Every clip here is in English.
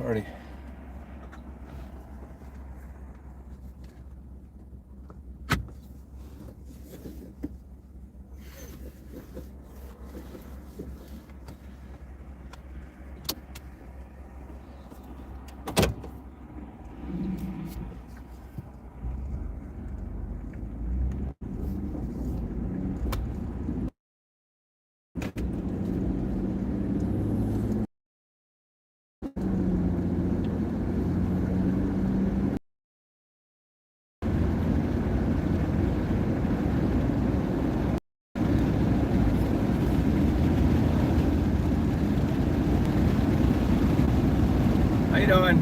party. How you doing?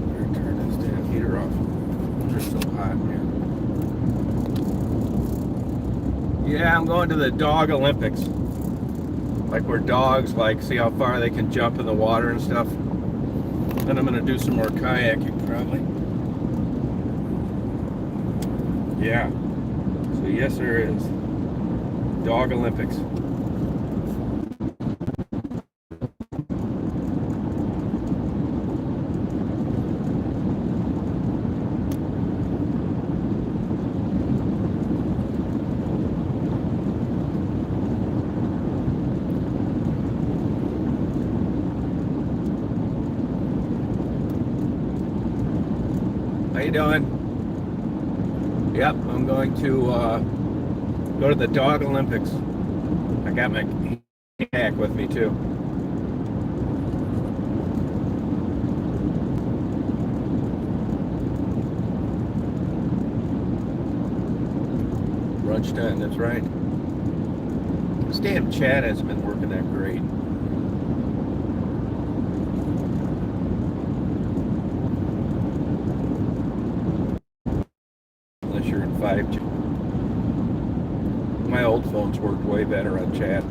Better turn this damn heater off. It's so hot, man. Yeah, I'm going to the dog Olympics. Like where dogs see how far they can jump in the water and stuff. Then I'm gonna do some more kayaking probably. Yeah. So yes, there is. Dog Olympics. How you doing? Yep, I'm going to go to the dog Olympics. I got my kayak with me too. Lunchtime, that's right. This damn chat hasn't been working that great. Unless you're in 5G. My old phones worked way better on chat.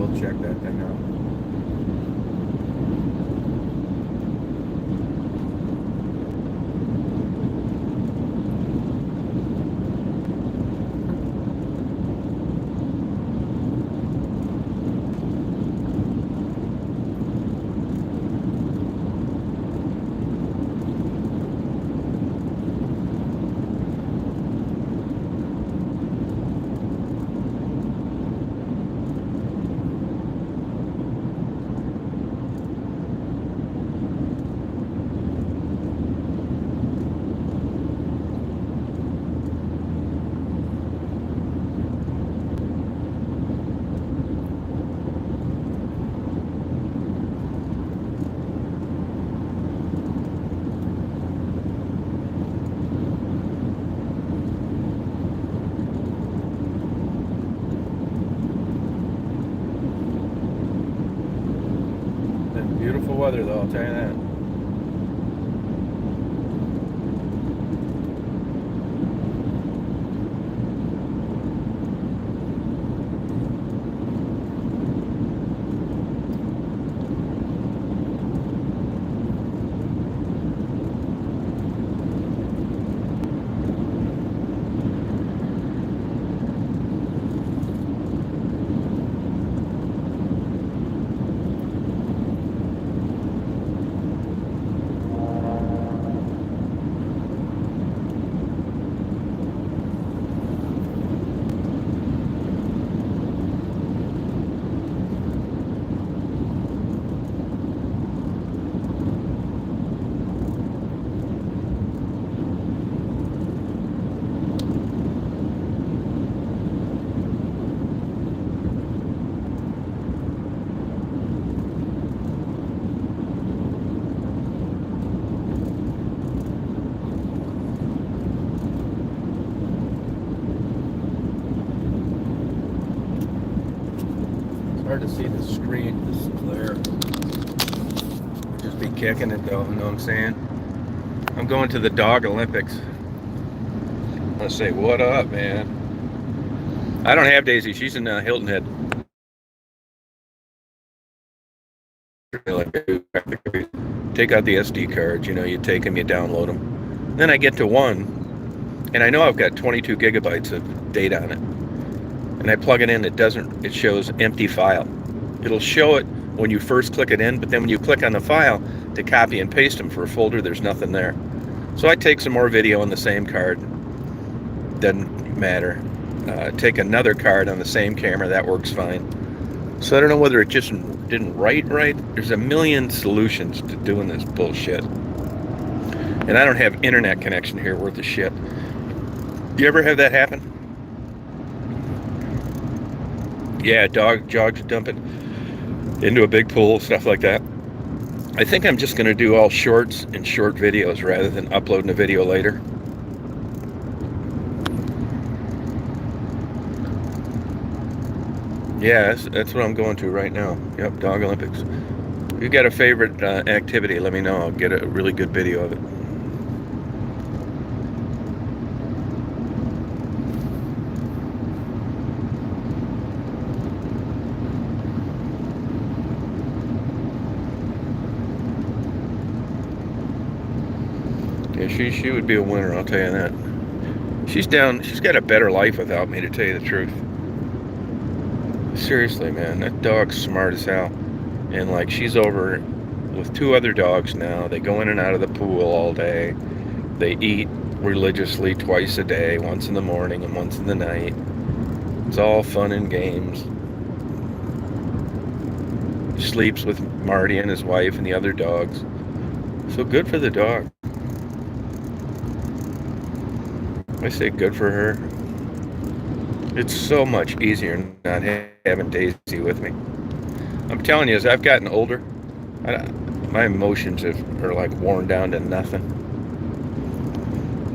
will check that thing out. Beautiful weather though, I'll tell you that. Hard to see the screen, this glare. Just be kicking it though, you know what I'm saying? I'm going to the Dog Olympics. Let's say, what up, man? I don't have Daisy, she's in Hilton Head. Take out the SD cards, you know, you take them, you download them. Then I get to one, and I know I've got 22 gigabytes of data on it. And I plug it in, it shows empty file. It'll show it when you first click it in, but then when you click on the file to copy and paste them for a folder, there's nothing there. So I take some more video on the same card, doesn't matter. Take another card on the same camera, that works fine. So I don't know whether it just didn't write right. There's a million solutions to doing this bullshit. And I don't have internet connection here worth of shit. You ever have that happen? Yeah, jogs dump it into a big pool, stuff like that. I think I'm just going to do all shorts and short videos rather than uploading a video later. Yeah, that's what I'm going to right now. Yep, Dog Olympics. If you got a favorite activity, let me know. I'll get a really good video of it. Yeah, she would be a winner, I'll tell you that. She's got a better life without me, to tell you the truth. Seriously, man, that dog's smart as hell. And like, she's over with 2 other dogs now. They go in and out of the pool all day. They eat religiously twice a day, once in the morning and once in the night. It's all fun and games. He sleeps with Marty and his wife and the other dogs. So good for the dog. I say good for her. It's so much easier not having Daisy with me. I'm telling you, as I've gotten older, my emotions are like worn down to nothing.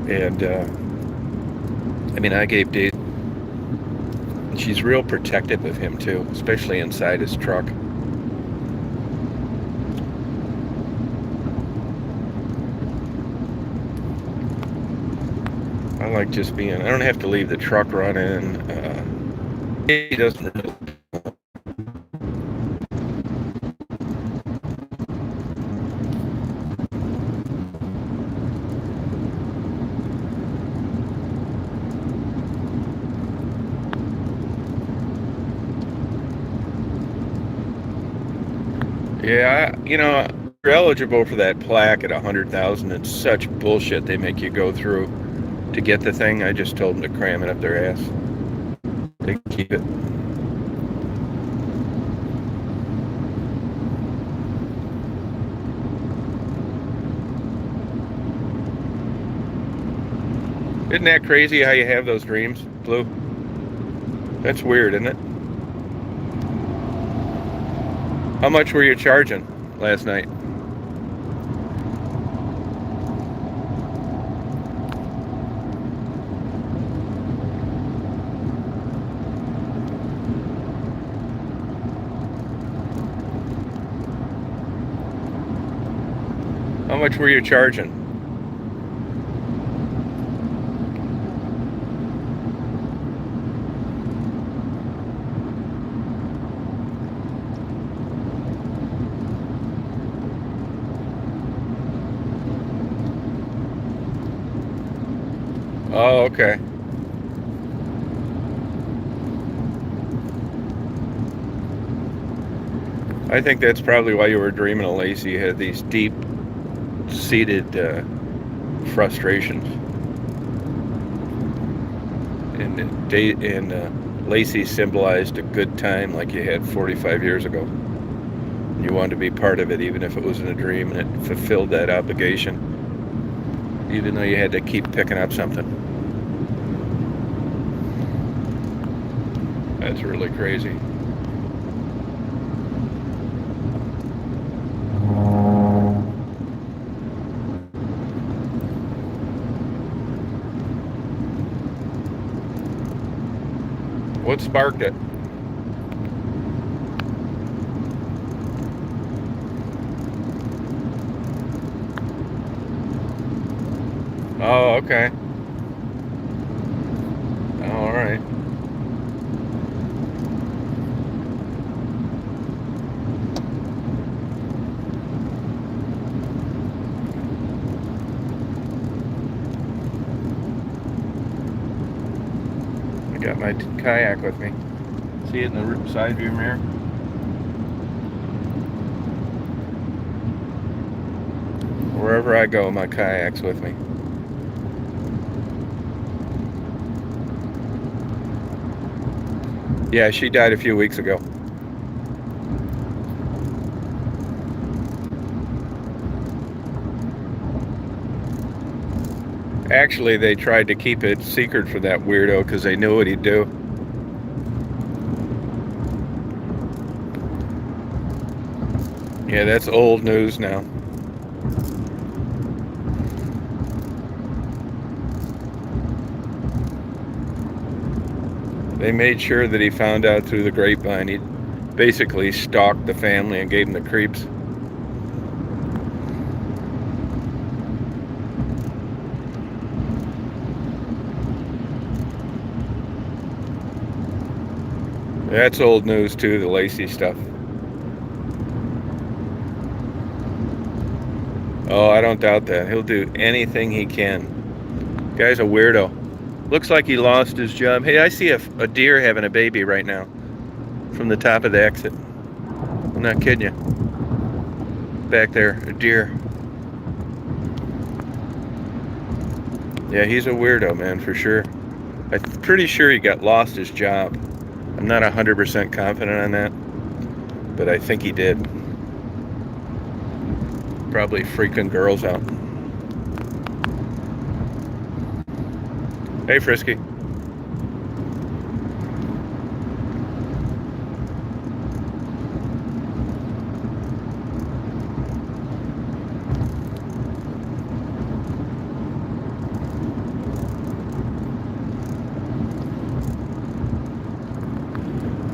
And I mean, I gave Daisy. She's real protective of him too, especially inside his truck. I like just being, I don't have to leave the truck running. He doesn't really. Yeah, you're eligible for that plaque at 100,000. It's such bullshit they make you go through to get the thing. I just told them to cram it up their ass. They can keep it. Isn't that crazy how you have those dreams, Blue? That's weird, isn't it? How much were you charging last night? How much were you charging? Oh, okay. I think that's probably why you were dreaming of Lacey. You had these deep-seated frustrations. And Lacey symbolized a good time like you had 45 years ago. And you wanted to be part of it, even if it was in a dream, and it fulfilled that obligation, even though you had to keep picking up something. That's really crazy. What sparked it? Oh, okay. All right. I got my kayak with me. See it in the side view mirror? Wherever I go, my kayak's with me. Yeah, she died a few weeks ago. Actually, they tried to keep it secret for that weirdo because they knew what he'd do. Yeah, that's old news now. They made sure that he found out through the grapevine. He basically stalked the family and gave them the creeps. That's old news too, the Lacey stuff. Oh, I don't doubt that. He'll do anything he can. Guy's a weirdo. Looks like he lost his job. Hey, I see a deer having a baby right now from the top of the exit. I'm not kidding you. Back there, a deer. Yeah, he's a weirdo, man, for sure. I'm pretty sure he lost his job. I'm not 100% confident on that, but I think he did. Probably freaking girls out. Hey, Frisky.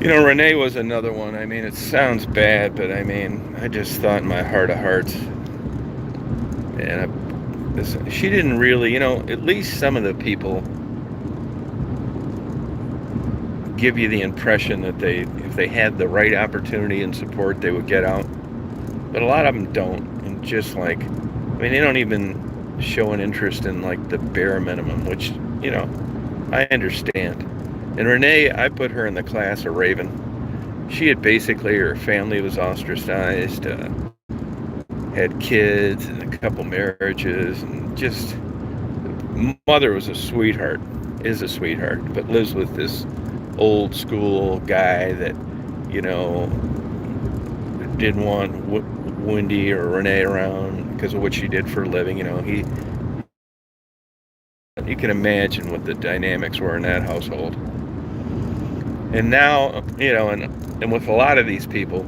Renee was another one. I mean, it sounds bad, but I mean, I just thought in my heart of hearts, and she didn't really, at least some of the people give you the impression that if they had the right opportunity and support, they would get out. But a lot of them don't, and just like, they don't even show an interest in like the bare minimum, which, I understand. And Renee, I put her in the class of Raven. she had basically, her family was ostracized, had kids and a couple marriages, and just, mother was a sweetheart, is a sweetheart, but lives with this old school guy that, you know, didn't want Wendy or Renee around because of what she did for a living. You know, you can imagine what the dynamics were in that household. And now, you know, and with a lot of these people,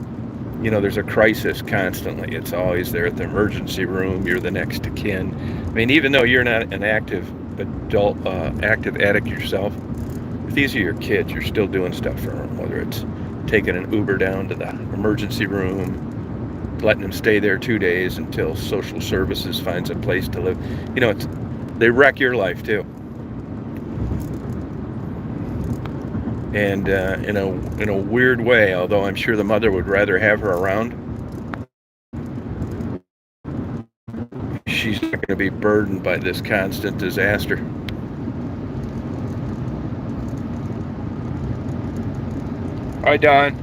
you know, there's a crisis constantly. It's always there at the emergency room. You're the next of kin. I mean, even though you're not an active active addict yourself, if these are your kids, you're still doing stuff for them, whether it's taking an Uber down to the emergency room, letting them stay there 2 days until social services finds a place to live. You know, they wreck your life too. And in a weird way, although I'm sure the mother would rather have her around, she's not going to be burdened by this constant disaster. Hi, Don.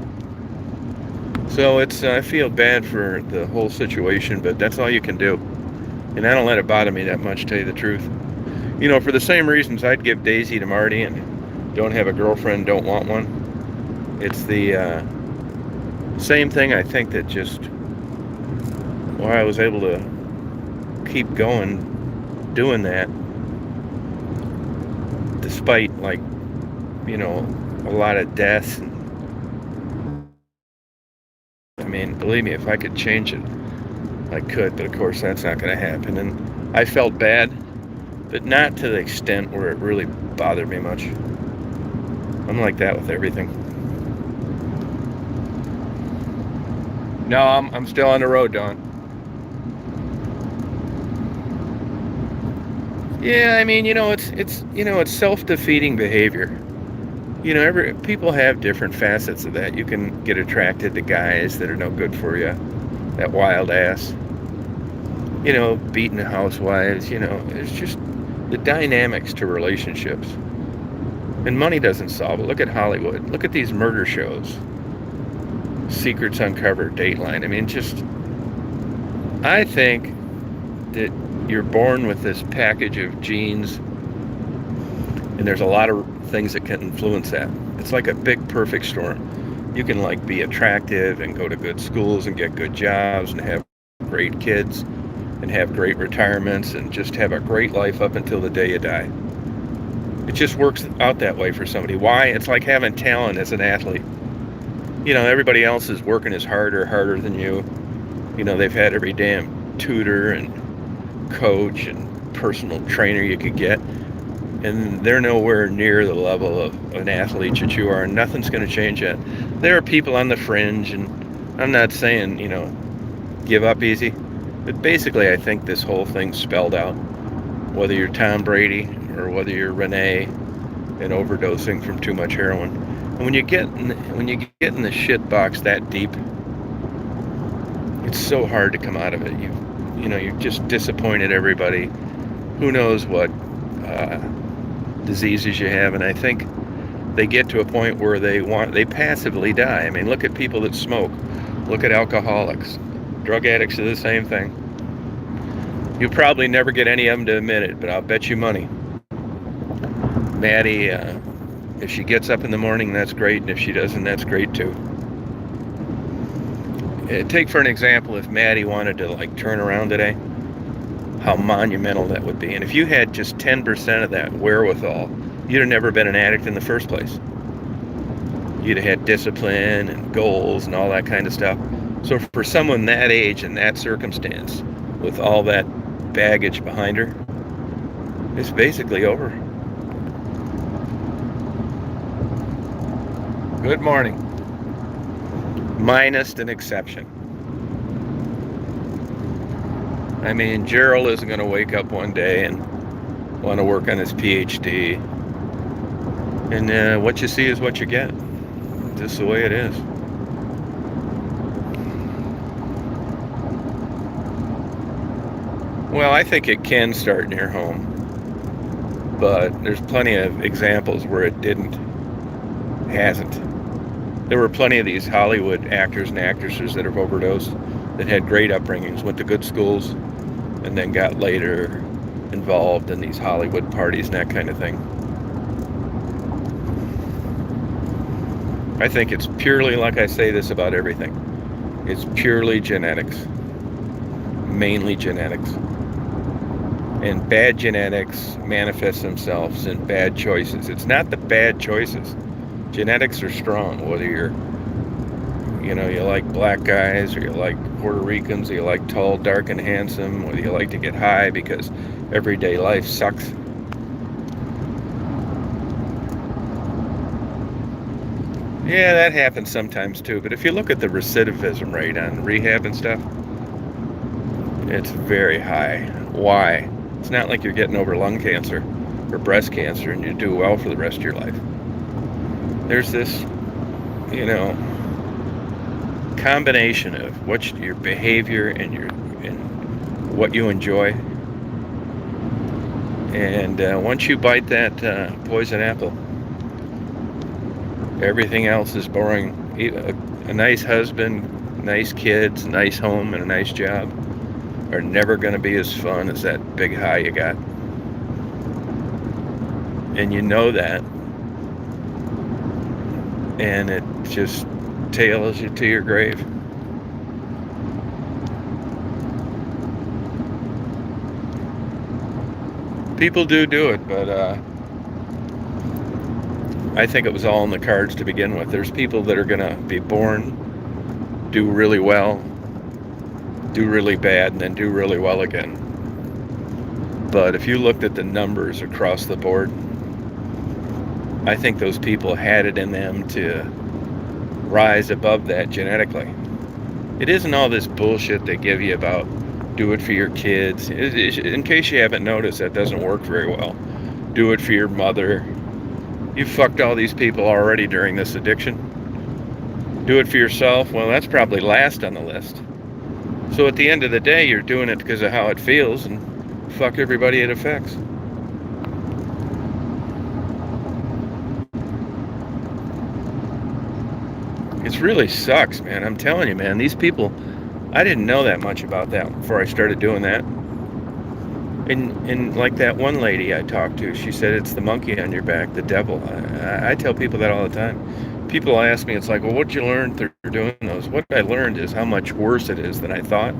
So I feel bad for the whole situation, but that's all you can do. And I don't let it bother me that much, to tell you the truth. You know, for the same reasons I'd give Daisy to Marty and don't have a girlfriend, don't want one. It's the same thing, I think, that just why I was able to keep going doing that despite, like, you know, a lot of deaths. I mean, believe me, if I could change it, I could, but of course that's not going to happen. And I felt bad, but not to the extent where it really bothered me much. I'm like that with everything. No, I'm still on the road, Don. Yeah, I mean, you know, it's self-defeating behavior. You know, people have different facets of that. You can get attracted to guys that are no good for you, that wild ass. You know, beating housewives. You know, it's just the dynamics to relationships. And money doesn't solve it. Look at Hollywood. Look at these murder shows. Secrets Uncovered, Dateline. I mean, just, I think that you're born with this package of genes, and there's a lot of things that can influence that. It's like a big perfect storm. You can, like, be attractive and go to good schools and get good jobs and have great kids and have great retirements and just have a great life up until the day you die. It just works out that way for somebody. Why? It's like having talent as an athlete. You know, everybody else is working as harder than you. You know, they've had every damn tutor and coach and personal trainer you could get, and they're nowhere near the level of an athlete that you are, and nothing's going to change that. There are people on the fringe, and I'm not saying, you know, give up easy, but basically I think this whole thing's spelled out, whether you're Tom Brady or whether you're Renee and overdosing from too much heroin. And when you get in the shit box that deep, it's so hard to come out of it. You know, you've just disappointed everybody. Who knows what diseases you have, and I think they get to a point where they passively die. I mean, look at people that smoke. Look at alcoholics. Drug addicts are the same thing. You'll probably never get any of them to admit it, but I'll bet you money. Maddie, if she gets up in the morning, that's great, and if she doesn't, that's great too. Take for an example, if Maddie wanted to, like, turn around today, how monumental that would be. And if you had just 10% of that wherewithal, you'd have never been an addict in the first place. You'd have had discipline and goals and all that kind of stuff. So for someone that age and that circumstance, with all that baggage behind her, it's basically over. Good morning. Minus an exception. I mean, Gerald isn't going to wake up one day and want to work on his PhD. And what you see is what you get. Just the way it is. Well, I think it can start near home. But there's plenty of examples where it hasn't. There were plenty of these Hollywood actors and actresses that have overdosed that had great upbringings, went to good schools, and then got later involved in these Hollywood parties and that kind of thing. I think it's purely, like I say this about everything, it's purely genetics, mainly genetics. And bad genetics manifest themselves in bad choices. It's not the bad choices. Genetics are strong, whether you like black guys, or you like Puerto Ricans, or you like tall, dark, and handsome, whether you like to get high because everyday life sucks. Yeah, that happens sometimes too, but if you look at the recidivism rate on rehab and stuff, it's very high. Why? It's not like you're getting over lung cancer or breast cancer and you do well for the rest of your life. There's this, combination of your behavior and what you enjoy. And once you bite that poison apple, everything else is boring. A nice husband, nice kids, nice home, and a nice job are never going to be as fun as that big high you got. And you know that. And it just tails you to your grave. People do it, but I think it was all in the cards to begin with. There's people that are going to be born, do really well, do really bad, and then do really well again. But if you looked at the numbers across the board, I think those people had it in them to rise above that genetically. It isn't all this bullshit they give you about do it for your kids. In case you haven't noticed, that doesn't work very well. Do it for your mother. You fucked all these people already during this addiction. Do it for yourself. Well, that's probably last on the list. So at the end of the day, you're doing it because of how it feels, and fuck everybody it affects. It really sucks, man. I'm telling you, man. These people, I didn't know that much about that before I started doing that. And like that one lady I talked to, she said it's the monkey on your back, the devil. I tell people that all the time. People ask me, it's like, well, what'd you learn through doing those? What I learned is how much worse it is than I thought,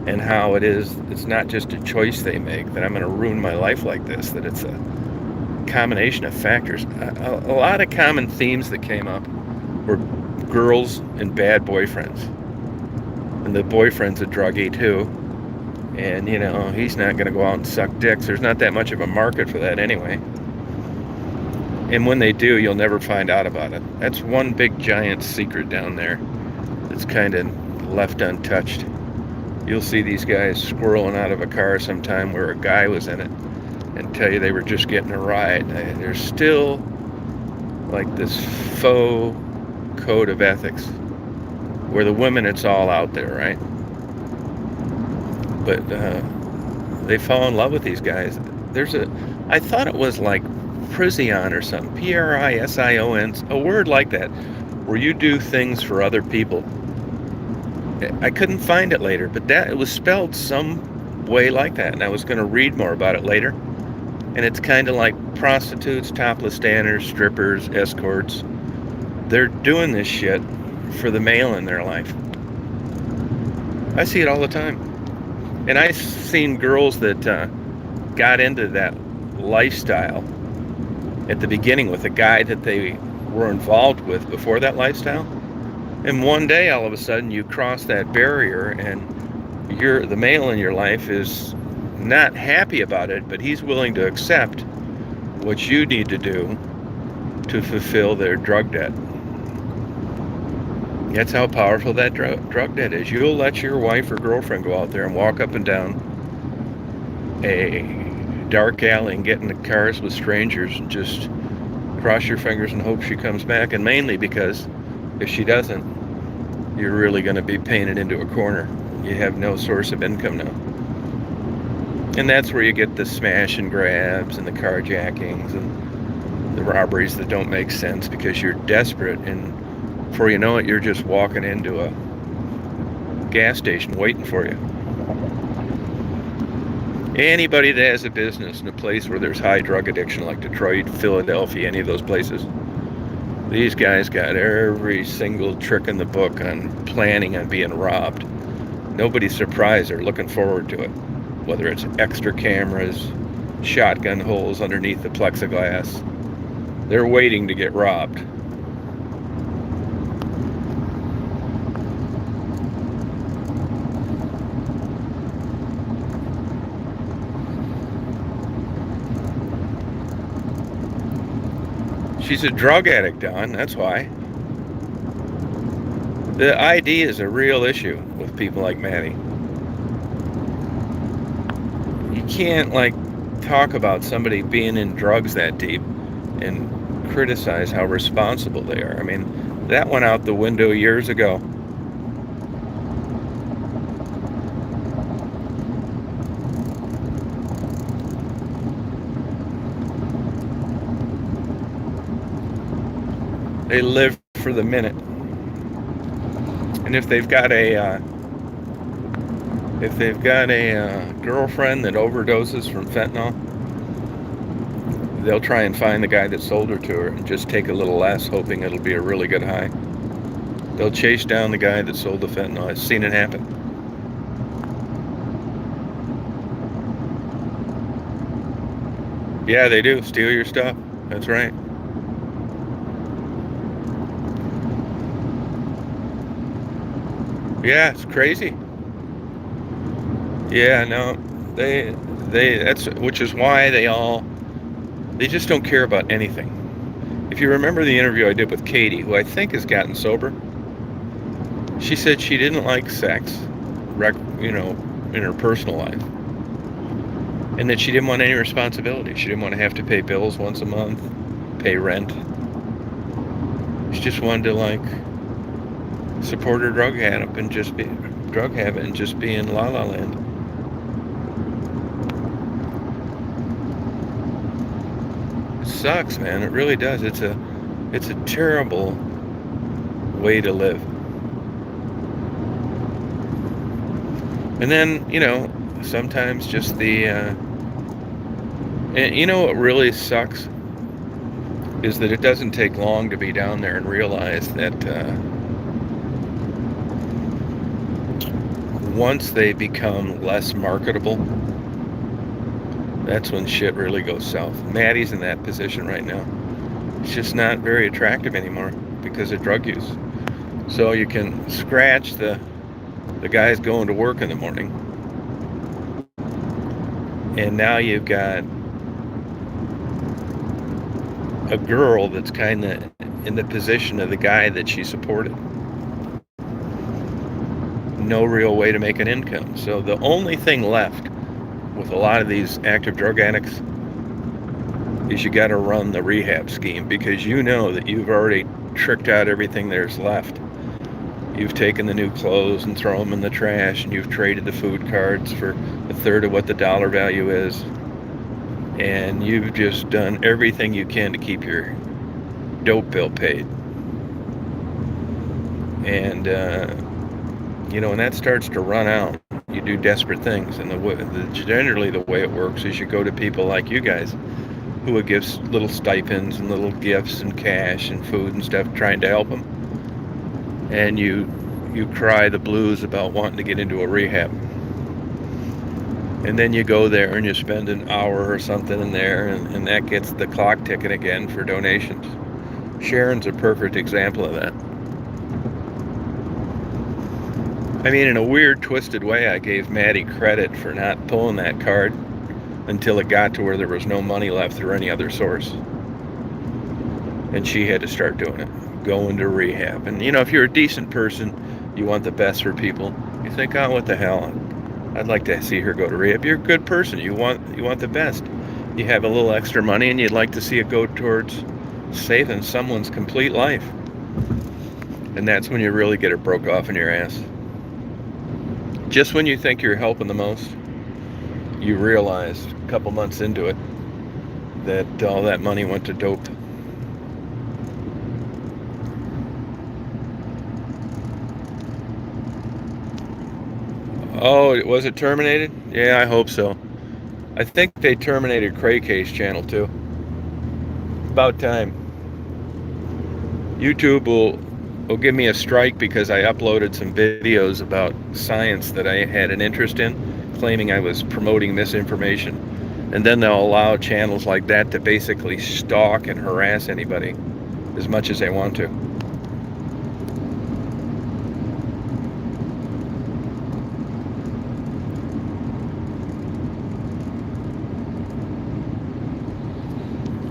and how it's not just a choice they make, that I'm going to ruin my life like this, that it's a combination of factors. A lot of common themes that came up were girls and bad boyfriends. And the boyfriend's a druggie too. And, he's not going to go out and suck dicks. There's not that much of a market for that anyway. And when they do, you'll never find out about it. That's one big giant secret down there that's kind of left untouched. You'll see these guys squirreling out of a car sometime where a guy was in it and tell you they were just getting a ride. There's still like this faux code of ethics where the women, it's all out there, right? But they fall in love with these guys. I thought it was like Prision or something, Prision, a word like that, where you do things for other people. I couldn't find it later, but it was spelled some way like that, and I was going to read more about it later. And it's kind of like prostitutes, topless dancers, strippers, escorts. They're doing this shit for the male in their life. I see it all the time. And I've seen girls that got into that lifestyle at the beginning with a guy that they were involved with before that lifestyle. And one day, all of a sudden, you cross that barrier, and the male in your life is not happy about it, but he's willing to accept what you need to do to fulfill their drug debt. That's how powerful that drug debt is. You'll let your wife or girlfriend go out there and walk up and down a dark alley and get in the cars with strangers and just cross your fingers and hope she comes back. And mainly because if she doesn't, you're really going to be painted into a corner. You have no source of income now. And that's where you get the smash and grabs and the carjackings and the robberies that don't make sense because you're desperate. And Before you know it, you're just walking into a gas station waiting for you. Anybody that has a business in a place where there's high drug addiction, like Detroit, Philadelphia, any of those places, these guys got every single trick in the book on planning on being robbed. Nobody's surprised. They're looking forward to it. Whether it's extra cameras, shotgun holes underneath the plexiglass, they're waiting to get robbed. She's a drug addict, Don, that's why. The ID is a real issue with people like Maddie. You can't, like, talk about somebody being in drugs that deep and criticize how responsible they are. I mean, that went out the window years ago. They live for the minute. And if they've got a girlfriend that overdoses from fentanyl, they'll try and find the guy that sold her to her and just take a little less, hoping it'll be a really good high. They'll chase down the guy that sold the fentanyl. I've seen it happen. Yeah, they do. Steal your stuff. That's right. Yeah, it's crazy. Yeah, no, that's which is why they just don't care about anything. If you remember the interview I did with Katie, who I think has gotten sober, she said she didn't like sex, in her personal life, and that she didn't want any responsibility. She didn't want to have to pay bills once a month, pay rent. She just wanted to, like, support her drug habit and just be in la la land. It sucks, man. It really does. It's a terrible way to live. And then, sometimes just and what really sucks is that it doesn't take long to be down there and realize that once they become less marketable, that's when shit really goes south. Maddie's in that position right now. It's just not very attractive anymore because of drug use. So you can scratch the guys going to work in the morning, and now you've got a girl that's kind of in the position of the guy that she supported. No real way to make an income. So the only thing left with a lot of these active drug addicts is you got to run the rehab scheme, because you know that you've already tricked out everything there's left. You've taken the new clothes and thrown them in the trash, and you've traded the food cards for a third of what the dollar value is, and you've just done everything you can to keep your dope bill paid. And when that starts to run out, you do desperate things. And generally the way it works is you go to people like you guys who would give little stipends and little gifts and cash and food and stuff, trying to help them. And you cry the blues about wanting to get into a rehab. And then you go there and you spend an hour or something in there, and that gets the clock ticking again for donations. Sharon's a perfect example of that. I mean, in a weird, twisted way, I gave Maddie credit for not pulling that card until it got to where there was no money left through any other source. And she had to start doing it, going to rehab. And, if you're a decent person, you want the best for people. You think, oh, what the hell? I'd like to see her go to rehab. You're a good person. You want the best. You have a little extra money, and you'd like to see it go towards saving someone's complete life. And that's when you really get it broke off in your ass. Just when you think you're helping the most, you realize a couple months into it that all that money went to dope. Oh, was it terminated? Yeah, I hope so. I think they terminated Cray-Case channel too. About time. YouTube will give me a strike because I uploaded some videos about science that I had an interest in, claiming I was promoting misinformation. And then they'll allow channels like that to basically stalk and harass anybody as much as they want to.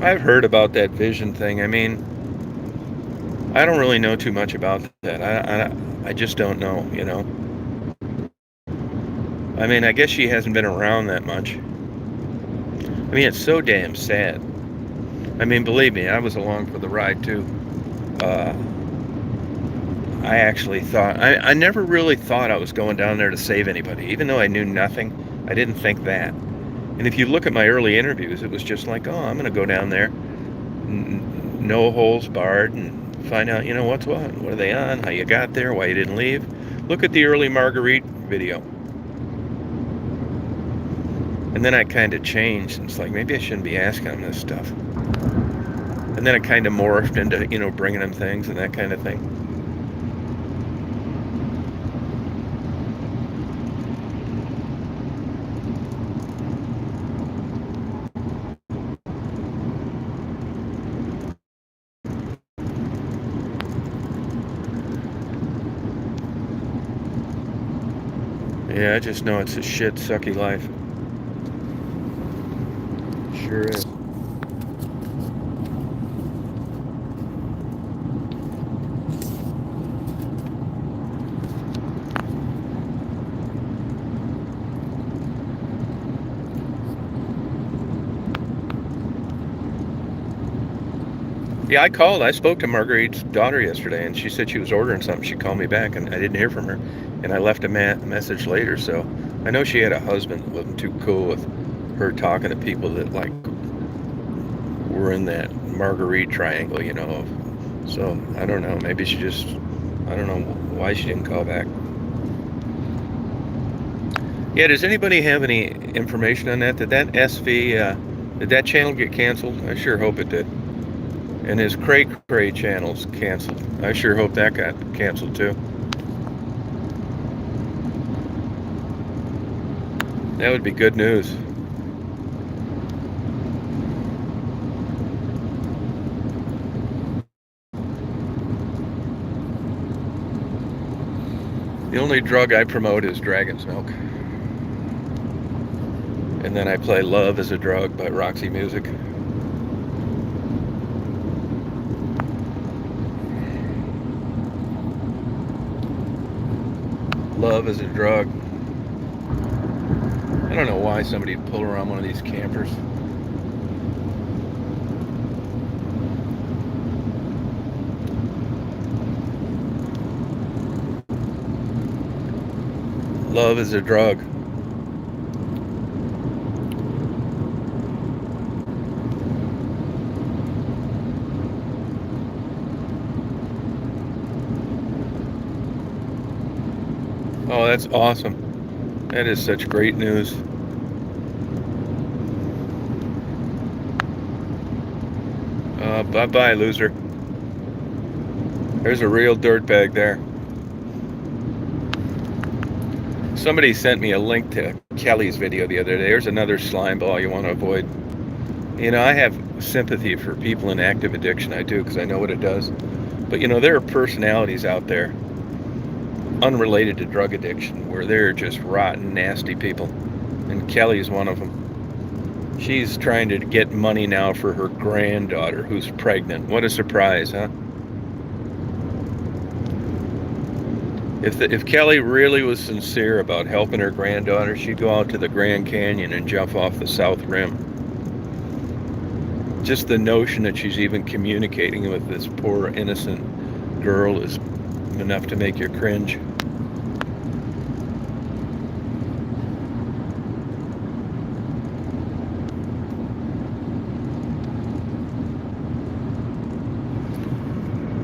I've heard about that vision thing. I mean, I don't really know too much about that. I just don't know, you know. I mean, I guess she hasn't been around that much. I mean, it's so damn sad. I mean, believe me, I was along for the ride too. Uh, I actually thought, I never really thought I was going down there to save anybody. Even though I knew nothing, I didn't think that. And if you look at my early interviews, it was just like, oh, I'm going to go down there, no holes barred, and find out, you know, what's what are they on, how you got there, why you didn't leave. Look at the early Marguerite video. And then I kind of changed, and it's like, maybe I shouldn't be asking them this stuff. And then it kind of morphed into, you know, bringing them things and that kind of thing. Yeah, I just know it's a shit, sucky life. Sure is. Yeah, I called. I spoke to Marguerite's daughter yesterday, and she said she was ordering something. She called me back, and I didn't hear from her. And I left a message later, so I know she had a husband that wasn't too cool with her talking to people that, like, were in that Marguerite triangle, you know. So, I don't know. Maybe she just, I don't know why she didn't call back. Yeah, does anybody have any information on that? Did that SV, did that channel get canceled? I sure hope it did. And his Cray Cray channel's canceled. I sure hope that got canceled too. That would be good news. The only drug I promote is Dragon's Milk. And then I play Love is a Drug by Roxy Music. Love is a drug. I don't know why somebody would pull around one of these campers. Love is a drug. Oh, that's awesome. That is such great news. Bye-bye, loser. There's a real dirtbag there. Somebody sent me a link to Kelly's video the other day. There's another slime ball you want to avoid. You know, I have sympathy for people in active addiction. I do, because I know what it does. But, you know, there are personalities out there unrelated to drug addiction where they're just rotten, nasty people. And Kelly's one of them. She's trying to get money now for her granddaughter who's pregnant. What a surprise, huh? If Kelly really was sincere about helping her granddaughter, she'd go out to the Grand Canyon and jump off the South Rim. Just the notion that she's even communicating with this poor, innocent girl is enough to make you cringe.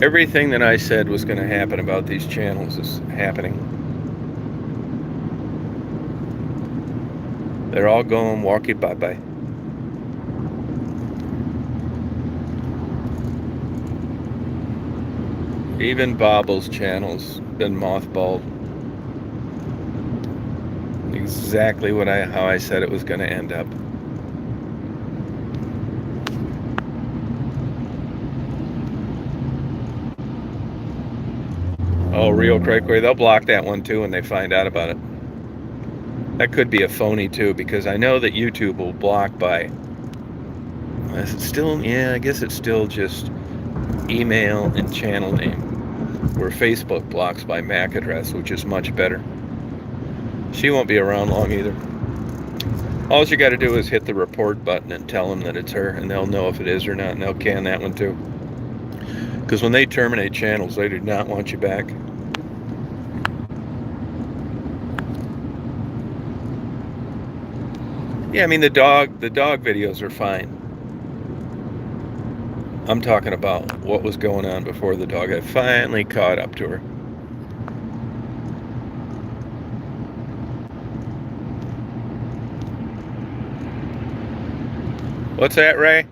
Everything that I said was going to happen about these channels is happening. They're all going walkie bye-bye. Even Bobble's channel's been mothballed. Exactly how I said it was going to end up. Oh, Rio Crickway, they'll block that one too when they find out about it. That could be a phony too, because I know that YouTube will block by, is it still, yeah, I guess it's still just email and channel name, where Facebook blocks by MAC address, which is much better. She won't be around long either. All you got to do is hit the report button and tell them that it's her, and they'll know if it is or not, and they'll can that one too. Because when they terminate channels, they do not want you back. Yeah, I mean the dog videos are fine. I'm talking about what was going on before the dog had finally caught up to her. What's that, Ray?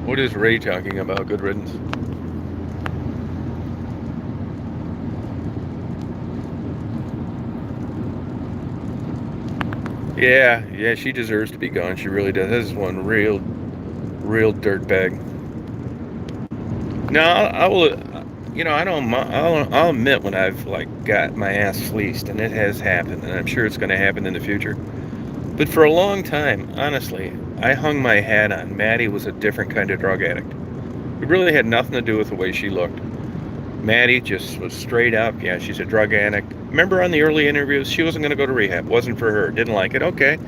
What is Ray talking about? Good riddance. Yeah, she deserves to be gone. She really does. This is one real dirtbag. No, I will. I'll admit when I've got my ass fleeced, and it has happened, and I'm sure it's going to happen in the future. But for a long time, honestly, I hung my hat on Maddie was a different kind of drug addict. It really had nothing to do with the way she looked. Maddie just was straight up, yeah, she's a drug addict. Remember on the early interviews, she wasn't going to go to rehab. Wasn't for her. Didn't like it. Okay.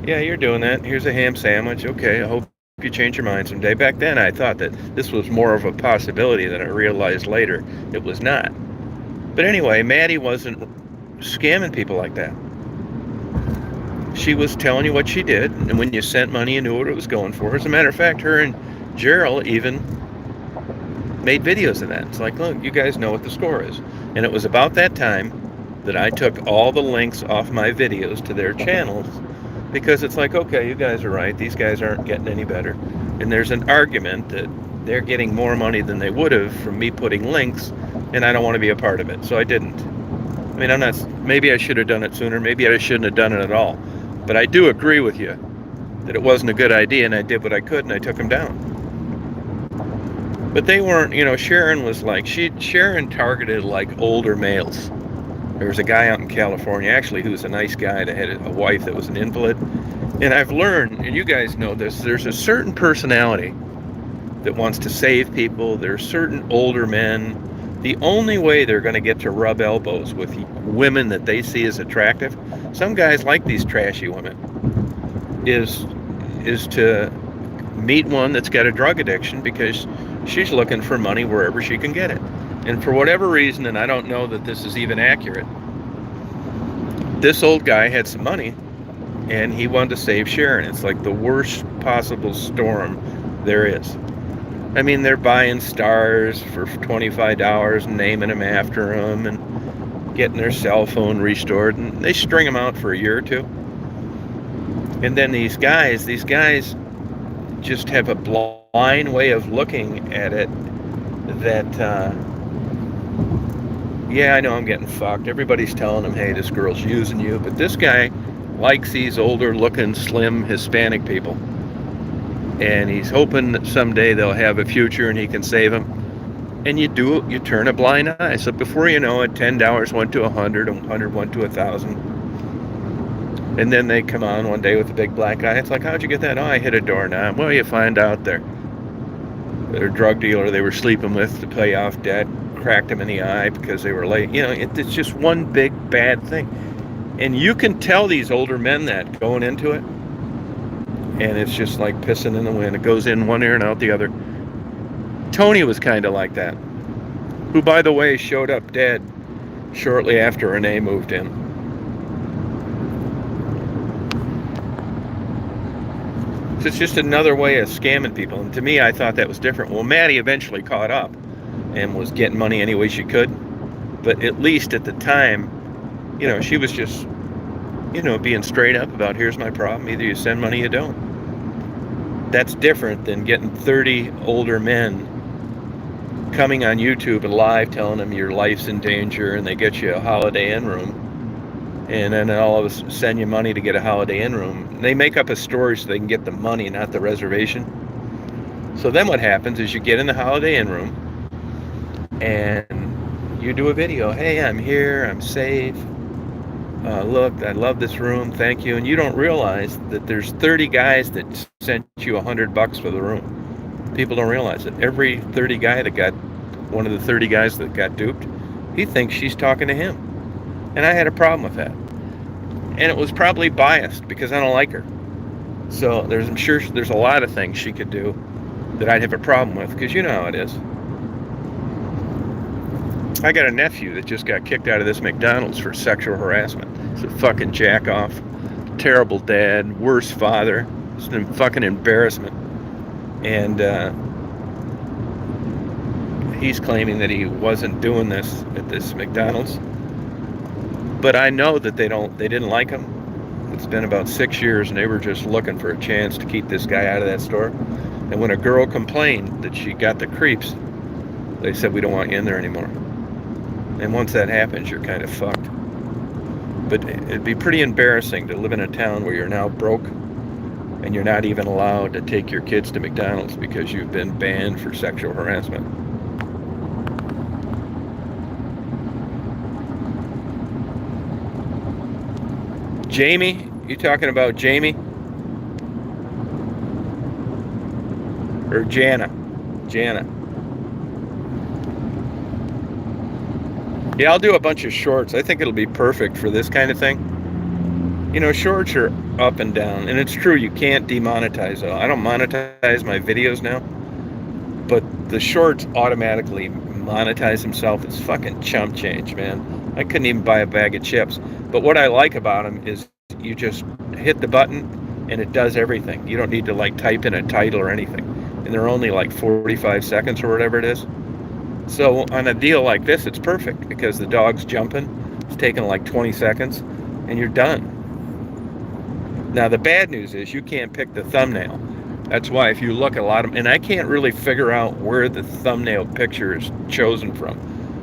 Yeah, you're doing that. Here's a ham sandwich. Okay, I hope you change your mind someday. Back then, I thought that this was more of a possibility than I realized later it was not. But anyway, Maddie wasn't scamming people like that. She was telling you what she did, and when you sent money, you knew what it was going for. As a matter of fact, her and Gerald even made videos of that. It's like, look, you guys know what the score is. And it was about that time that I took all the links off my videos to their channels, because it's like, okay, you guys are right. These guys aren't getting any better. And there's an argument that they're getting more money than they would have from me putting links, and I don't want to be a part of it. So I didn't. I mean, maybe I should have done it sooner. Maybe I shouldn't have done it at all. But I do agree with you that it wasn't a good idea, and I did what I could, and I took them down. But they weren't, Sharon was Sharon targeted older males. There was a guy out in California, actually, who was a nice guy that had a wife that was an invalid. And I've learned, and you guys know this, there's a certain personality that wants to save people. There's certain older men. The only way they're going to get to rub elbows with women that they see as attractive, some guys like these trashy women, is to meet one that's got a drug addiction, because she's looking for money wherever she can get it. And for whatever reason, and I don't know that this is even accurate, this old guy had some money and he wanted to save Sharon. It's like the worst possible storm there is. I mean, they're buying stars for $25 and naming them after them and getting their cell phone restored, and they string them out for a year or two. And then these guys just have a blind way of looking at it that, yeah, I know I'm getting fucked. Everybody's telling him, hey, this girl's using you. But this guy likes these older looking, slim Hispanic people. And he's hoping that someday they'll have a future and he can save them. And you turn a blind eye. So before you know it, $10 went to $100, and $100 went to $1,000. And then they come on one day with a big black eye. It's like, how'd you get that? Oh, I hit a doorknob. Well, you find out their drug dealer they were sleeping with to pay off debt cracked them in the eye because they were late. It's just one big bad thing. And you can tell these older men that going into it. And it's just like pissing in the wind. It goes in one ear and out the other. Tony was kind of like that. Who, by the way, showed up dead shortly after Renee moved in. So it's just another way of scamming people. And to me, I thought that was different. Well, Maddie eventually caught up and was getting money any way she could. But at least at the time, she was just, being straight up about, here's my problem. Either you send money or you don't. That's different than getting 30 older men coming on YouTube and live telling them your life's in danger, and they get you a Holiday Inn room. And then all of us send you money to get a Holiday Inn room. They make up a story so they can get the money, not the reservation. So then what happens is you get in the Holiday Inn room and you do a video. Hey, I'm here, I'm safe. Look, I love this room, thank you. And you don't realize that there's 30 guys that sent you $100 for the room. People don't realize it. Every 30 guy that got, one of the 30 guys that got duped, he thinks she's talking to him. And I had a problem with that. And it was probably biased because I don't like her. So I'm sure there's a lot of things she could do that I'd have a problem with, because you know how it is. I got a nephew that just got kicked out of this McDonald's for sexual harassment. He's a fucking jack-off, terrible dad, worst father. It's a fucking embarrassment. And he's claiming that he wasn't doing this at this McDonald's. But I know that they didn't like him. It's been about 6 years, and they were just looking for a chance to keep this guy out of that store. And when a girl complained that she got the creeps, they said, we don't want you in there anymore. And once that happens, you're kind of fucked. But it'd be pretty embarrassing to live in a town where you're now broke and you're not even allowed to take your kids to McDonald's because you've been banned for sexual harassment. Jamie? You talking about Jamie? Or Jana? Jana. Yeah, I'll do a bunch of shorts. I think it'll be perfect for this kind of thing. Shorts are up and down. And it's true, you can't demonetize them. I don't monetize my videos now. But the shorts automatically monetize themselves. It's fucking chump change, man. I couldn't even buy a bag of chips. But what I like about them is you just hit the button and it does everything. You don't need to type in a title or anything. And they're only 45 seconds or whatever it is. So on a deal like this, it's perfect because the dog's jumping. It's taking 20 seconds and you're done. Now the bad news is you can't pick the thumbnail. That's why if you look at a lot of them, and I can't really figure out where the thumbnail picture is chosen from.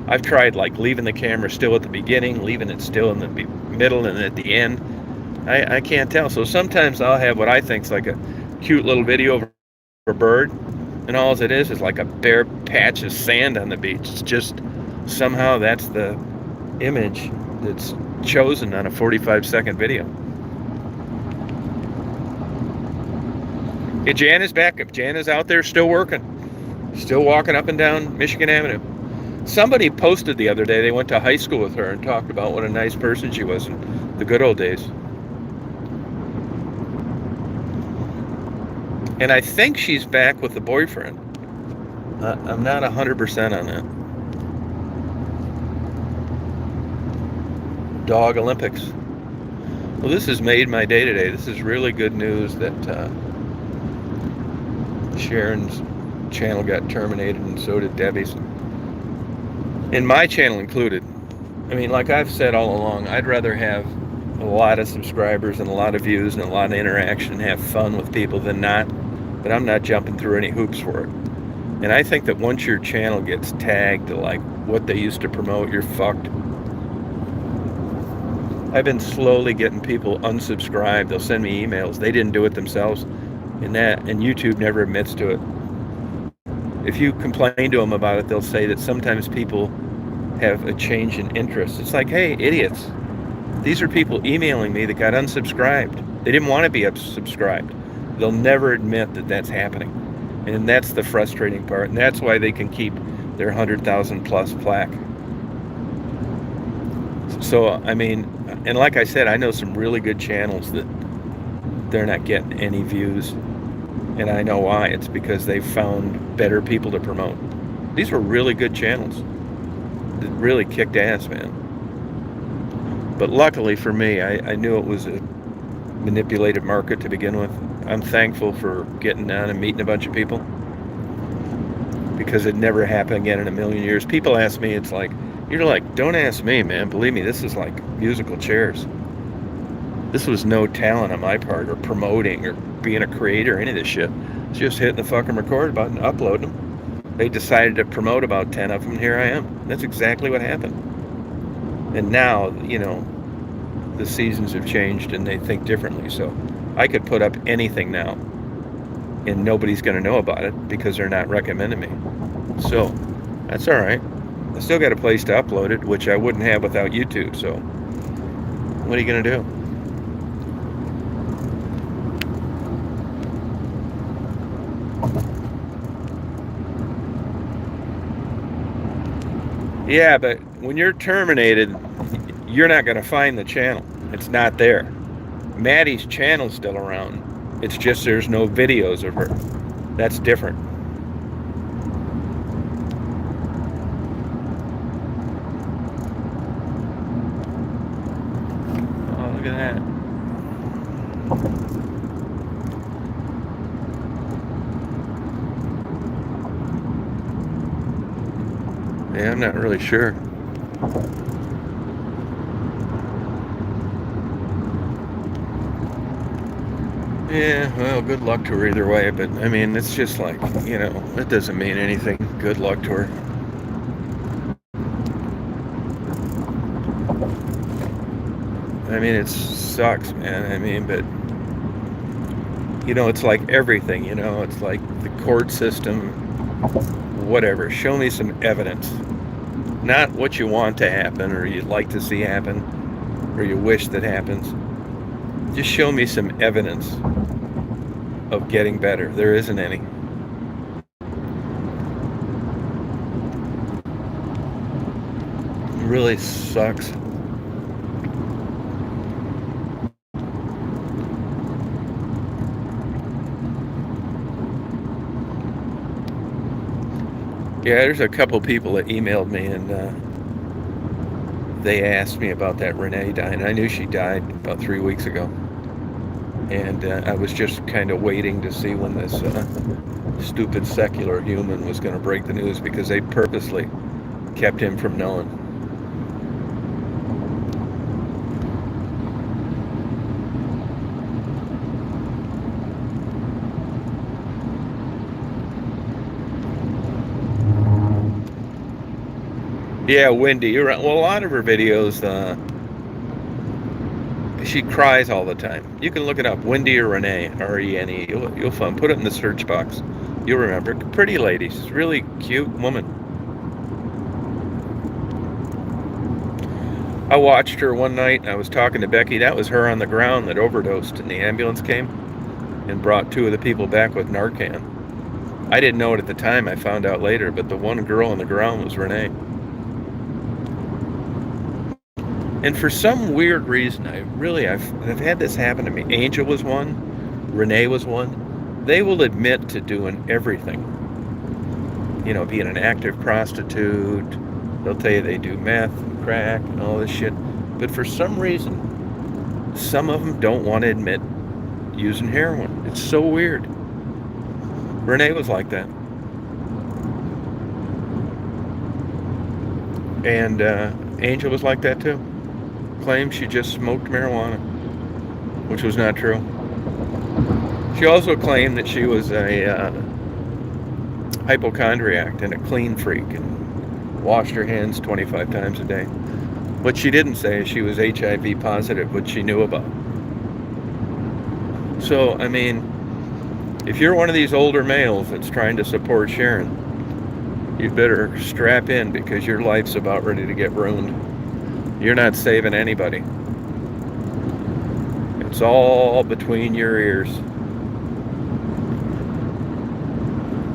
I've tried leaving the camera still at the beginning, leaving it still in the middle and at the end. I can't tell. So sometimes I'll have what I think is a cute little video of a bird, and all it is a bare patch of sand on the beach. It's just somehow that's the image that's chosen on a 45-second video. Yeah, Jana's back up. Jana's out there still working, still walking up and down Michigan Avenue. Somebody posted the other day they went to high school with her and talked about what a nice person she was in the good old days. And I think she's back with the boyfriend. I'm not 100% on that. Dog Olympics. Well, this has made my day today. This is really good news that Sharon's channel got terminated, and so did Debbie's. And my channel included. I mean, like I've said all along, I'd rather have a lot of subscribers and a lot of views and a lot of interaction and have fun with people than not. But I'm not jumping through any hoops for it. And I think that once your channel gets tagged to what they used to promote, you're fucked. I've been slowly getting people unsubscribed. They'll send me emails. They didn't do it themselves. And YouTube never admits to it. If you complain to them about it, they'll say that sometimes people have a change in interest. It's hey, idiots. These are people emailing me that got unsubscribed. They didn't want to be subscribed. They'll never admit that that's happening. And that's the frustrating part. And that's why they can keep their 100,000 plus plaque. So, I mean, and like I said, I know some really good channels that they're not getting any views. And I know why. It's because they found better people to promote. These were really good channels that really kicked ass, man. But luckily for me, I knew it was a manipulated market to begin with. I'm thankful for getting on and meeting a bunch of people, because it never happened again in a million years. People ask me, it's like, you're like, don't ask me, man. Believe me, this is like musical chairs. This was no talent on my part, or promoting, or being a creator, or any of this shit. It's just hitting the fucking record button, uploading them. They decided to promote about 10 of them, and here I am. That's exactly what happened. And now, the seasons have changed and they think differently. So I could put up anything now and nobody's going to know about it because they're not recommending me. So that's all right. I still got a place to upload it, which I wouldn't have without YouTube. So what are you going to do? Yeah, but when you're terminated, you're not going to find the channel. It's not there. Maddie's channel's still around. It's just there's no videos of her. That's different. Oh, look at that. Yeah, I'm not really sure. Yeah, well, good luck to her either way, but I mean, it's just like, it doesn't mean anything. Good luck to her. I mean, it sucks, man. I mean, but, it's like everything, it's like the court system, whatever. Show me some evidence. Not what you want to happen, or you'd like to see happen, or you wish that happens. Just show me some evidence of getting better. There isn't any. It really sucks. Yeah, there's a couple people that emailed me, and they asked me about that Renee dying. I knew she died about 3 weeks ago. And I was just kind of waiting to see when this stupid secular human was going to break the news, because they purposely kept him from knowing. Yeah, Wendy, you're right. Well, a lot of her videos, she cries all the time. You can look it up, Wendy or Renee, R-E-N-E. You'll find. Put it in the search box. You'll remember. Pretty lady. She's a really cute woman. I watched her one night, and I was talking to Becky. That was her on the ground that overdosed, and the ambulance came and brought 2 of the people back with Narcan. I didn't know it at the time. I found out later, but the one girl on the ground was Renee. And for some weird reason, I've had this happen to me. Angel was one, Renee was one. They will admit to doing everything. Being an active prostitute. They'll tell you they do meth and crack and all this shit. But for some reason, some of them don't want to admit using heroin. It's so weird. Renee was like that. And Angel was like that too. Claimed she just smoked marijuana, which was not true. She also claimed that she was a hypochondriac and a clean freak and washed her hands 25 times a day. What she didn't say is she was HIV positive, which she knew about. So, I mean, if you're one of these older males that's trying to support Sharon, you better strap in, because your life's about ready to get ruined. You're not saving anybody. It's all between your ears.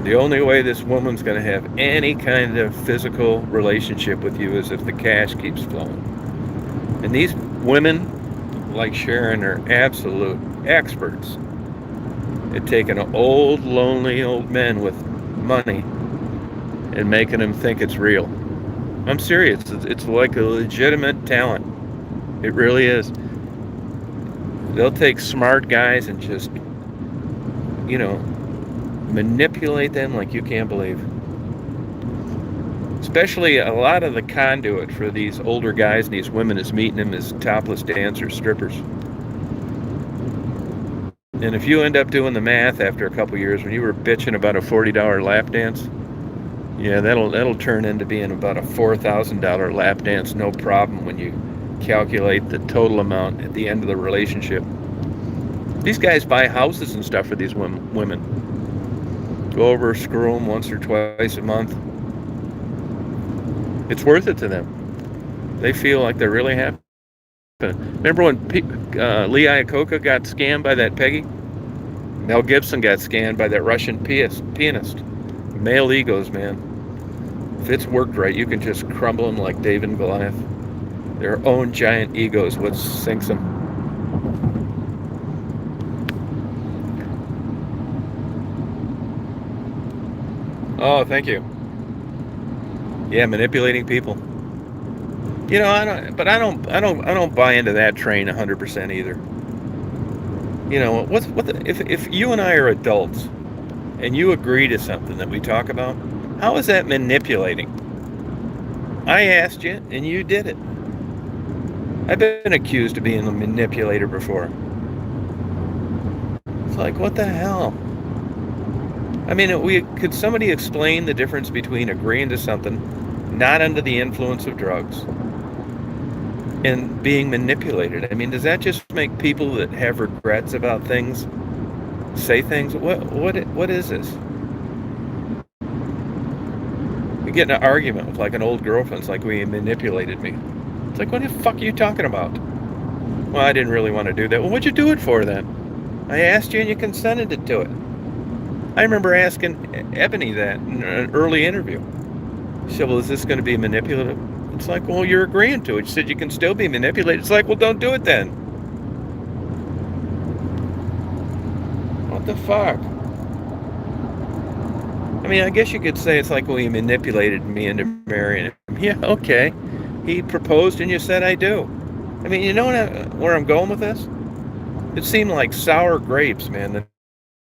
The only way this woman's going to have any kind of physical relationship with you is if the cash keeps flowing. And these women, like Sharon, are absolute experts at taking old, lonely old men with money and making them think it's real. I'm serious. It's like a legitimate talent. It really is. They'll take smart guys and just you know, manipulate them like you can't believe. Especially a lot of the conduit for these older guys and these women is meeting them as topless dancers, strippers. And if you end up doing the math after a couple years, when you were bitching about a $40 lap dance, yeah, that'll turn into being about a $4,000 lap dance, no problem, when you calculate the total amount at the end of the relationship. These guys buy houses and stuff for these women. Go over, screw them once or twice a month. It's worth it to them. They feel like they're really happy. Remember when Lee Iacocca got scammed by that Peggy? Mel Gibson got scammed by that Russian pianist. Male egos, man. If it's worked right, you can just crumble them like David and Goliath. Their own giant egos, what sinks them. Oh, thank you. Yeah, manipulating people. You know, I don't buy into that train 100% either. You know, if you and I are adults and you agree to something that we talk about, how is that manipulating? I asked you and you did it. I've been accused of being a manipulator before. It's like, what the hell? I mean, could somebody explain the difference between agreeing to something not under the influence of drugs and being manipulated? I mean, does that just make people that have regrets about things say things? What is this? You get in an argument with like an old girlfriend. It's like, well, you manipulated me. It's like, what the fuck are you talking about? Well, I didn't really want to do that. Well, what'd you do it for then? I asked you and you consented to it. I remember asking Ebony that in an early interview. She said, well, is this going to be manipulative? It's like, well, you're agreeing to it. She said, you can still be manipulated. It's like, well, don't do it then. What the fuck? I mean, I guess you could say it's like, well, he manipulated me into marrying him. Yeah, okay. He proposed and you said, I do. I mean, you know where I'm going with this? It seemed like sour grapes, man. The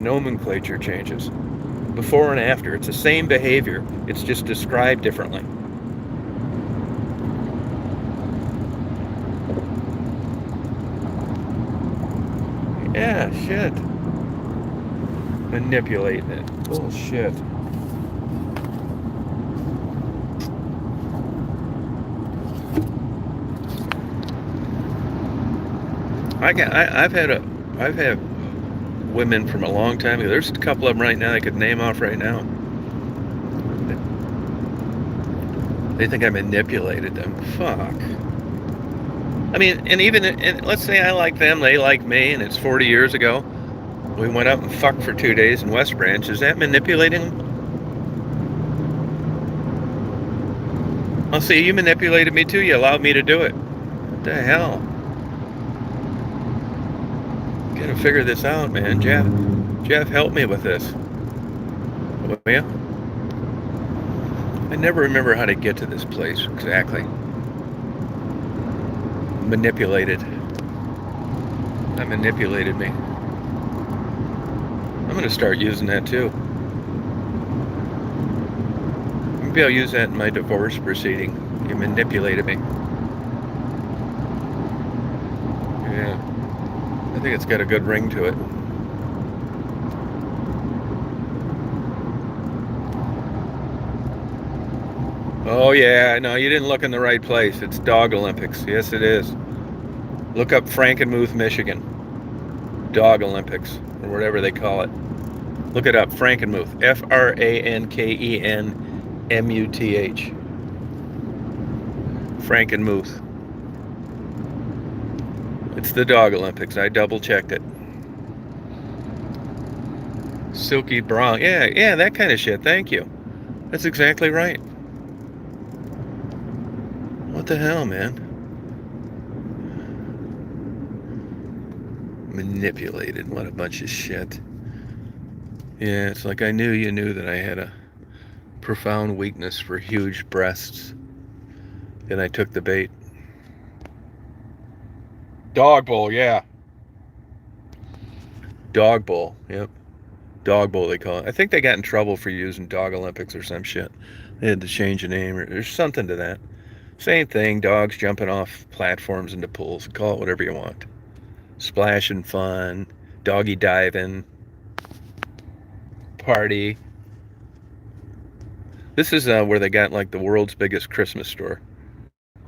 nomenclature changes. Before and after. It's the same behavior. It's just described differently. Yeah, shit. Manipulating it. Bullshit. I've had women from a long time ago. There's a couple of them right now I could name off right now. They think I manipulated them. Fuck. I mean, and let's say I like them, they like me, and it's 40 years ago. We went up and fucked for 2 days in West Branch. Is that manipulating them? I'll see, you manipulated me too. You allowed me to do it. What the hell? Gotta figure this out, man. Jeff, help me with this. Will you? I never remember how to get to this place exactly. Manipulated. That manipulated me. I'm gonna start using that too. Maybe I'll use that in my divorce proceeding. You manipulated me. Yeah. I think it's got a good ring to it. Oh yeah, no, you didn't look in the right place. It's Dog Olympics. Yes, it is. Look up Frankenmuth, Michigan. Dog Olympics, or whatever they call it. Look it up, Frankenmuth. Frankenmuth. Frankenmuth. It's the Dog Olympics. I double checked it. Silky brown. Yeah, that kind of shit. Thank you. That's exactly right. What the hell, man? Manipulated. What a bunch of shit. Yeah, it's like I knew you knew that I had a profound weakness for huge breasts, and I took the bait. Dog bowl, yeah. Dog bowl, yep. Dog bowl, they call it. I think they got in trouble for using Dog Olympics or some shit. They had to change the name, or there's something to that. Same thing, dogs jumping off platforms into pools. Call it whatever you want. Splashing fun, doggy diving, party. This is where they got like the world's biggest Christmas store.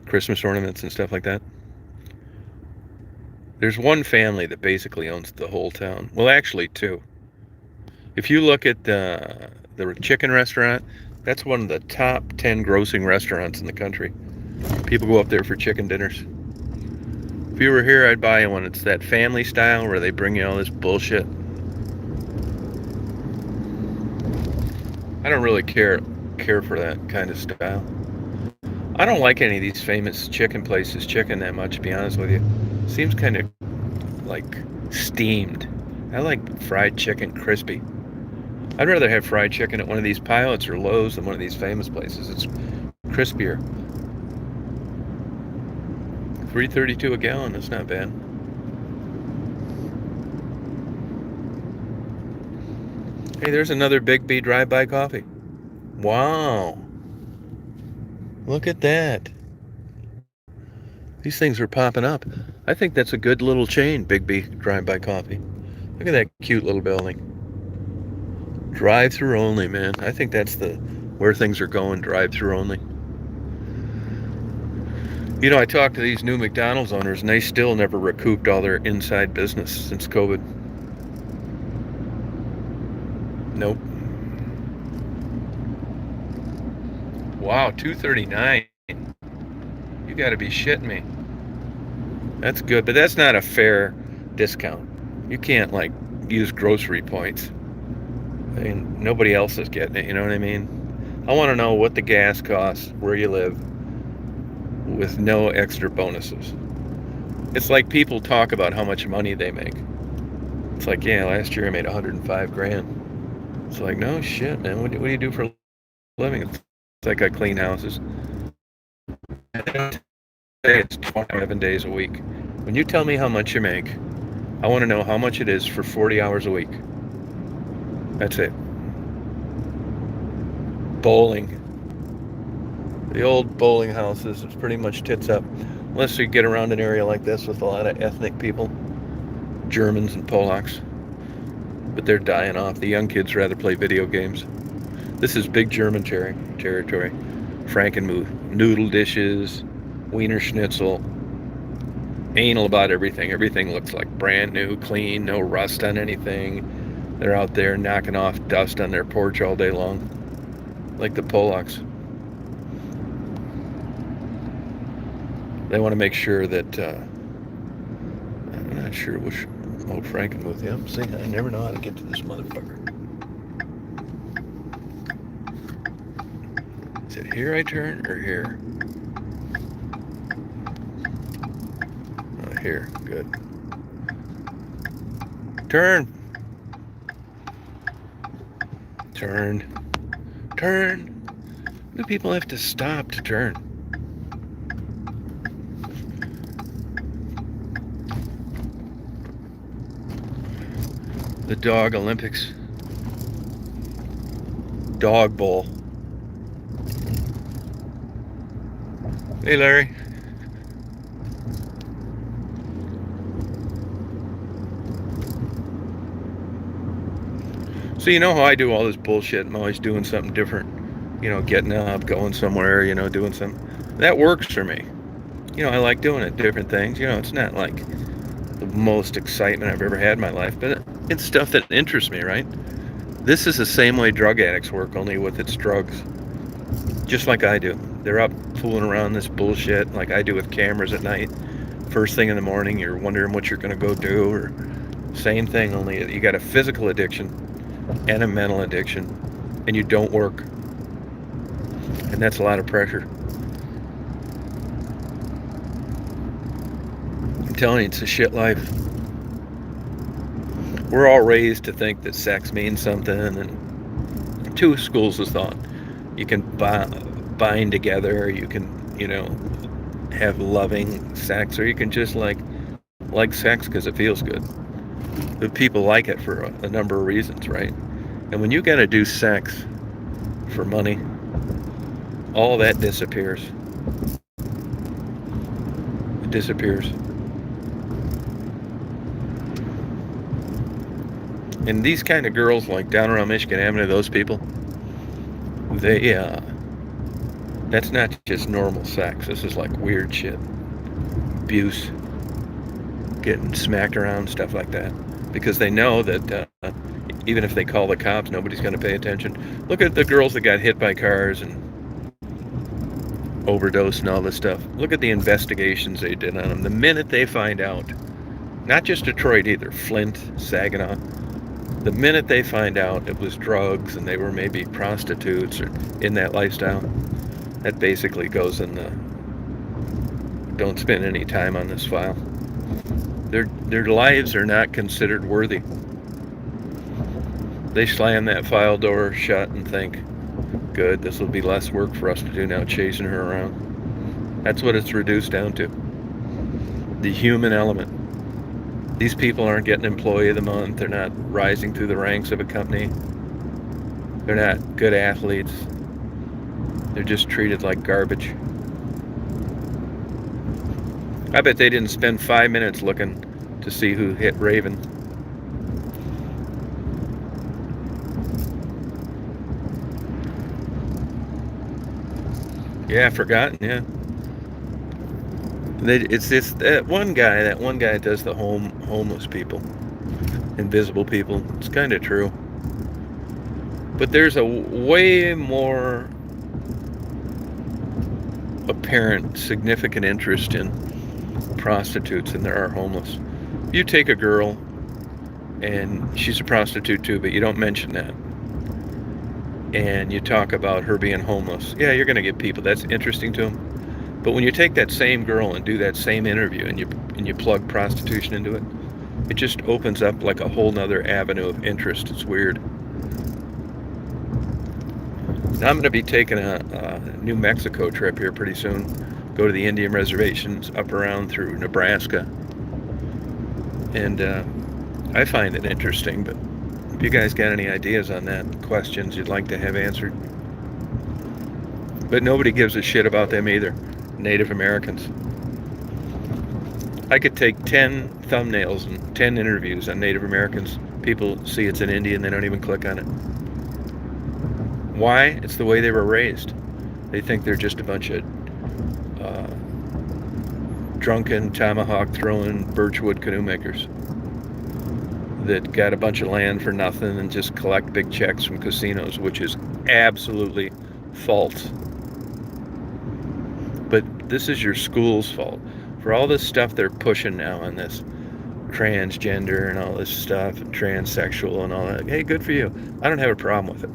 Christmas ornaments and stuff like that. There's one family that basically owns the whole town. Well, actually, two. If you look at the chicken restaurant, that's one of the top 10 grossing restaurants in the country. People go up there for chicken dinners. If you were here, I'd buy you one. It's that family style where they bring you all this bullshit. I don't really care for that kind of style. I don't like any of these famous chicken places chicken that much, to be honest with you. Seems kind of like steamed. I like fried chicken crispy. I'd rather have fried chicken at one of these Pilots or Lowe's than one of these famous places. It's crispier. $3.32 a gallon, that's not bad. Hey, there's another Big B drive-by coffee. Wow. Look at that. These things are popping up. I think that's a good little chain, Big B drive-by coffee. Look at that cute little building. Drive-through only, man. I think that's where things are going, drive-through only. You know, I talked to these new McDonald's owners, and they still never recouped all their inside business since COVID. Nope. Wow, $2.39. You got to be shitting me. That's good, but that's not a fair discount. You can't like use grocery points. I mean, nobody else is getting it. You know what I mean? I want to know what the gas costs where you live with no extra bonuses. It's like people talk about how much money they make. It's like, yeah, last year I made 105 grand. It's like, no shit, man. What do you do for a living? It's like I clean houses. It's 27 days a week. When you tell me how much you make, I want to know how much it is for 40 hours a week. That's it. Bowling. The old bowling houses, it's pretty much tits up. Unless you get around an area like this with a lot of ethnic people, Germans and Polacks. But they're dying off. The young kids rather play video games. This is big German territory. Frankenmuth, noodle dishes, Wiener Schnitzel. Anal about everything. Everything looks like brand new, clean, no rust on anything. They're out there knocking off dust on their porch all day long. Like the Polacks. They want to make sure that, I'm not sure which old Frankenmuth. Yeah, see, I never know how to get to this motherfucker. Is it here I turn or here? Oh, here, good. Turn. Turn. Turn. Do people have to stop to turn? The Dog Olympics. Dog Bowl. Hey, Larry. So you know how I do all this bullshit. I'm always doing something different. You know, getting up, going somewhere, you know, doing something. That works for me. You know, I like doing it, different things. You know, it's not like the most excitement I've ever had in my life, but it's stuff that interests me, right? This is the same way drug addicts work, only with its drugs. Just like I do. They're up fooling around this bullshit like I do with cameras at night. First thing in the morning, you're wondering what you're going to go do, or same thing, only you got a physical addiction and a mental addiction, and you don't work. And that's a lot of pressure. I'm telling you, it's a shit life. We're all raised to think that sex means something, and two schools of thought. You can bind together, you can, you know, have loving sex, or you can just like sex because it feels good. But people like it for a number of reasons, right? And when you got to do sex for money, all that disappears. It disappears. And these kind of girls, like down around Michigan Avenue, those people, that's not just normal sex. This is like weird shit. Abuse, getting smacked around, stuff like that. Because they know that even if they call the cops, nobody's going to pay attention. Look at the girls that got hit by cars and overdose and all this stuff. Look at the investigations they did on them. The minute they find out, not just Detroit either, Flint, Saginaw, the minute they find out it was drugs and they were maybe prostitutes or in that lifestyle, that basically goes in the don't spend any time on this file. Their lives are not considered worthy. They slam that file door shut and think, good, this will be less work for us to do now chasing her around. That's what it's reduced down to. The human element. These people aren't getting employee of the month. They're not rising through the ranks of a company. They're not good athletes. They're just treated like garbage. I bet they didn't spend 5 minutes looking to see who hit Raven. Yeah, forgotten, yeah. It's this that one guy does the homeless people, invisible people. It's kind of true. But there's a way more apparent, significant interest in prostitutes than there are homeless. You take a girl and she's a prostitute too, but you don't mention that. And you talk about her being homeless. Yeah, you're going to get people. That's interesting to them. But when you take that same girl and do that same interview and you plug prostitution into it, it just opens up like a whole nother avenue of interest. It's weird. Now I'm going to be taking a New Mexico trip here pretty soon. Go to the Indian reservations up around through Nebraska. And I find it interesting, but if you guys got any ideas on that, questions you'd like to have answered. But nobody gives a shit about them either. Native Americans. I could take 10 thumbnails and 10 interviews on Native Americans. People see it's an Indian, they don't even click on it. Why? It's the way they were raised. They think they're just a bunch of drunken, tomahawk-throwing, birchwood canoe makers that got a bunch of land for nothing and just collect big checks from casinos, which is absolutely false. But this is your school's fault. For all this stuff they're pushing now on this transgender and all this stuff, and transsexual and all that, hey, good for you. I don't have a problem with it.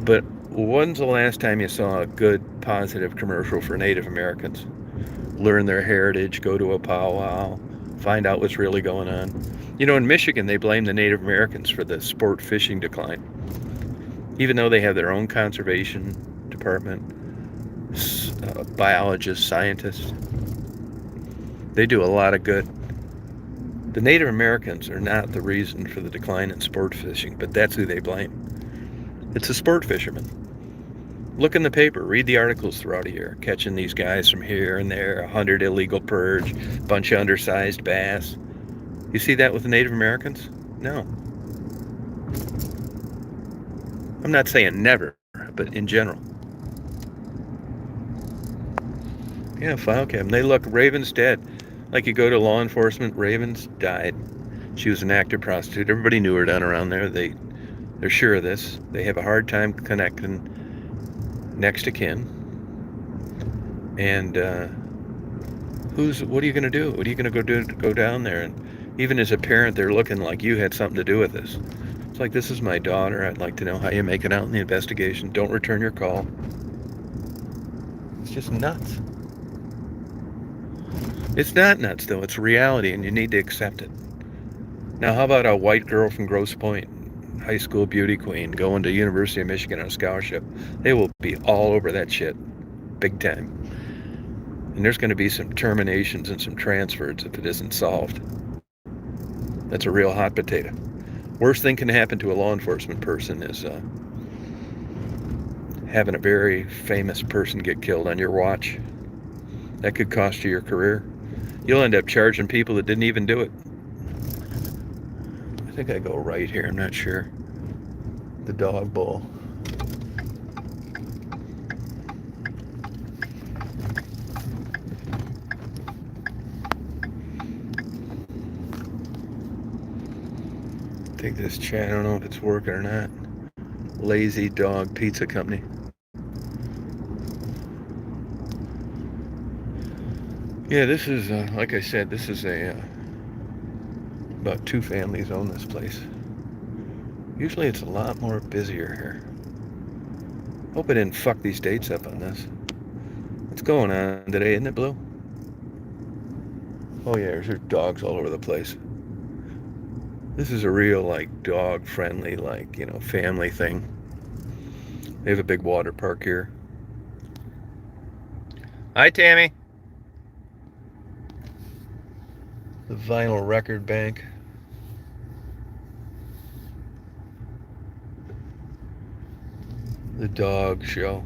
But when's the last time you saw a good, positive commercial for Native Americans? Learn their heritage, go to a powwow, find out what's really going on. You know, in Michigan, they blame the Native Americans for the sport fishing decline. Even though they have their own conservation department, biologists, scientists, they do a lot of good. The Native Americans are not the reason for the decline in sport fishing, but that's who they blame. It's the sport fishermen. Look in the paper, read the articles throughout a year, catching these guys from here and there, 100 illegal perch, bunch of undersized bass. You see that with the Native Americans? No. I'm not saying never, but in general. Yeah, file cam. They look, Raven's dead. Like you go to law enforcement, Raven's died. She was an active prostitute. Everybody knew her down around there. They're sure of this. They have a hard time connecting next to kin. And what are you going to do? What are you going to go down there? And even as a parent, they're looking like you had something to do with this. It's like, this is my daughter. I'd like to know how you make it out in the investigation. Don't return your call. It's just nuts. It's not nuts, though. It's reality, and you need to accept it. Now, how about a white girl from Grosse Pointe, high school beauty queen, going to University of Michigan on a scholarship? They will be all over that shit, big time. And there's going to be some terminations and some transfers if it isn't solved. That's a real hot potato. Worst thing can happen to a law enforcement person is having a very famous person get killed on your watch. That could cost you your career. You'll end up charging people that didn't even do it. I think I go right here, I'm not sure. The dog bowl. Take this chat, I don't know if it's working or not. Lazy Dog Pizza Company. Yeah, this is, like I said, this is about 2 families own this place. Usually it's a lot more busier here. Hope I didn't fuck these dates up on this. What's going on today, isn't it, Blue? Oh yeah, there's dogs all over the place. This is a real, like, dog-friendly, like, family thing. They have a big water park here. Hi, Tammy. The Vinyl Record Bank. The dog show.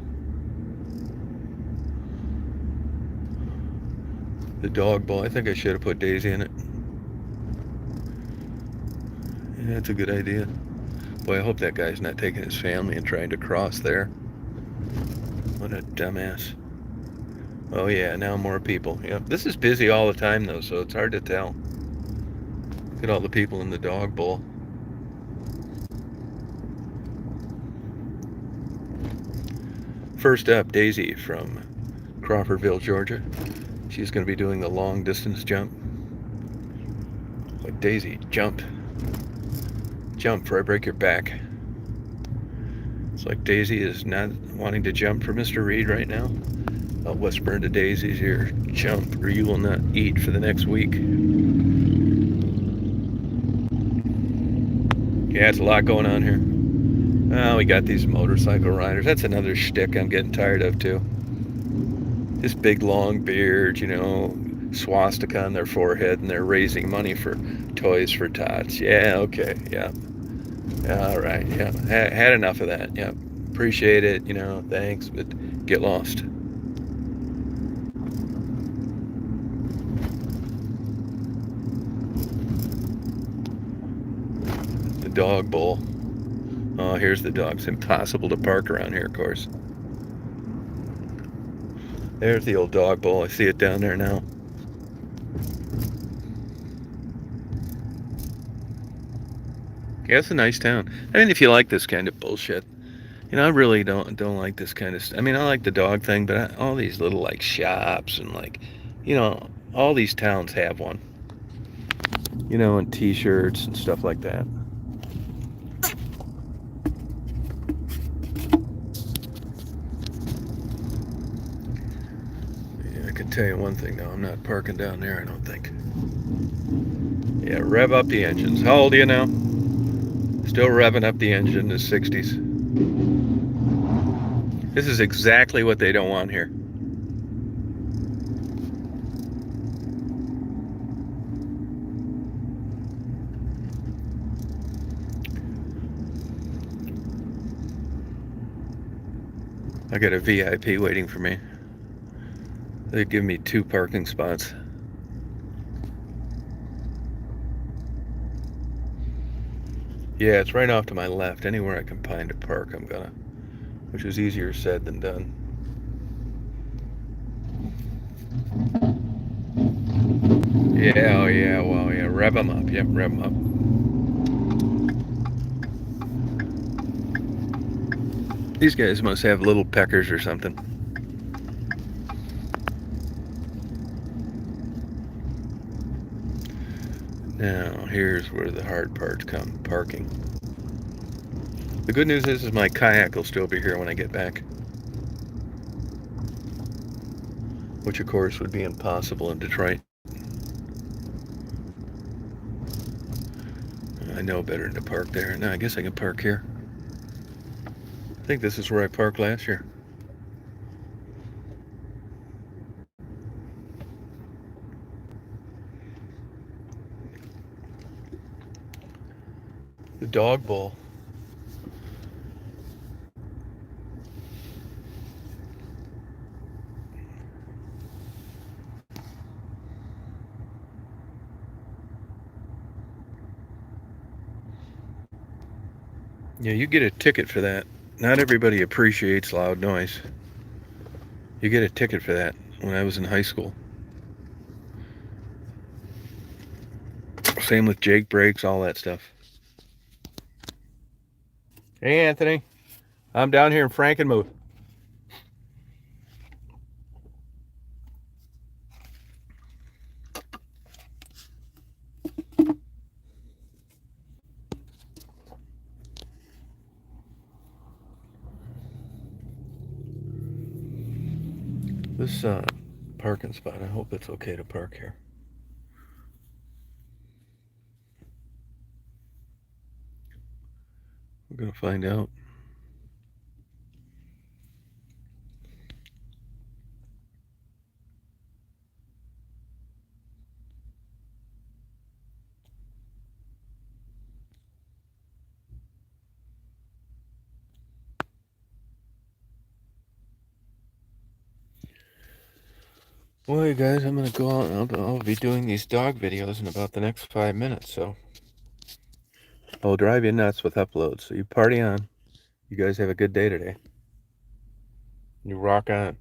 The dog bowl. I think I should have put Daisy in it. Yeah, that's a good idea. Boy, I hope that guy's not taking his family and trying to cross there. What a dumbass. Oh yeah, now more people. Yep. This is busy all the time though, so it's hard to tell. Look at all the people in the dog bowl. First up, Daisy from Crawfordville, Georgia. She's going to be doing the long distance jump. Like, Daisy, jump. Jump before I break your back. It's like Daisy is not wanting to jump for Mr. Reed right now. I'll whisper into Daisy's ear, jump or you will not eat for the next week. Yeah, it's a lot going on here. Oh, we got these motorcycle riders. That's another shtick I'm getting tired of too. This big long beard, swastika on their forehead, and they're raising money for Toys for Tots. Yeah, okay, yeah. All right, yeah. Had enough of that. Yeah, appreciate it. Thanks, but get lost. The dog bowl. Oh, here's the dog. It's impossible to park around here, of course. There's the old dog bowl. I see it down there now. Yeah, it's a nice town. I mean, if you like this kind of bullshit. I really don't like this kind of stuff. I mean, I like the dog thing, but all these little, like, shops and, like, all these towns have one. And T-shirts and stuff like that. Yeah, I can tell you one thing, though. I'm not parking down there, I don't think. Yeah, rev up the engines. How old are you now? Still revving up the engine in the 60s. This is exactly what they don't want here. I got a VIP waiting for me. They give me 2 parking spots. Yeah, it's right off to my left. Anywhere I can find a park, I'm gonna. Which is easier said than done. Yeah, oh yeah, well, yeah, rev them up. Yep, rev them up. These guys must have little peckers or something. Now, here's where the hard parts come, parking. The good news is my kayak will still be here when I get back. Which, of course, would be impossible in Detroit. I know better than to park there. Now, I guess I can park here. I think this is where I parked last year. The dog bowl. Yeah, you get a ticket for that. Not everybody appreciates loud noise. You get a ticket for that when I was in high school. Same with Jake breaks, all that stuff. Hey, Anthony. I'm down here in Frankenmuth. This parking spot, I hope it's okay to park here. We're going to find out. Well, you guys, I'm going to go out and I'll be doing these dog videos in about the next 5 minutes, so I'll drive you nuts with uploads. So you party on. You guys have a good day today. You rock on.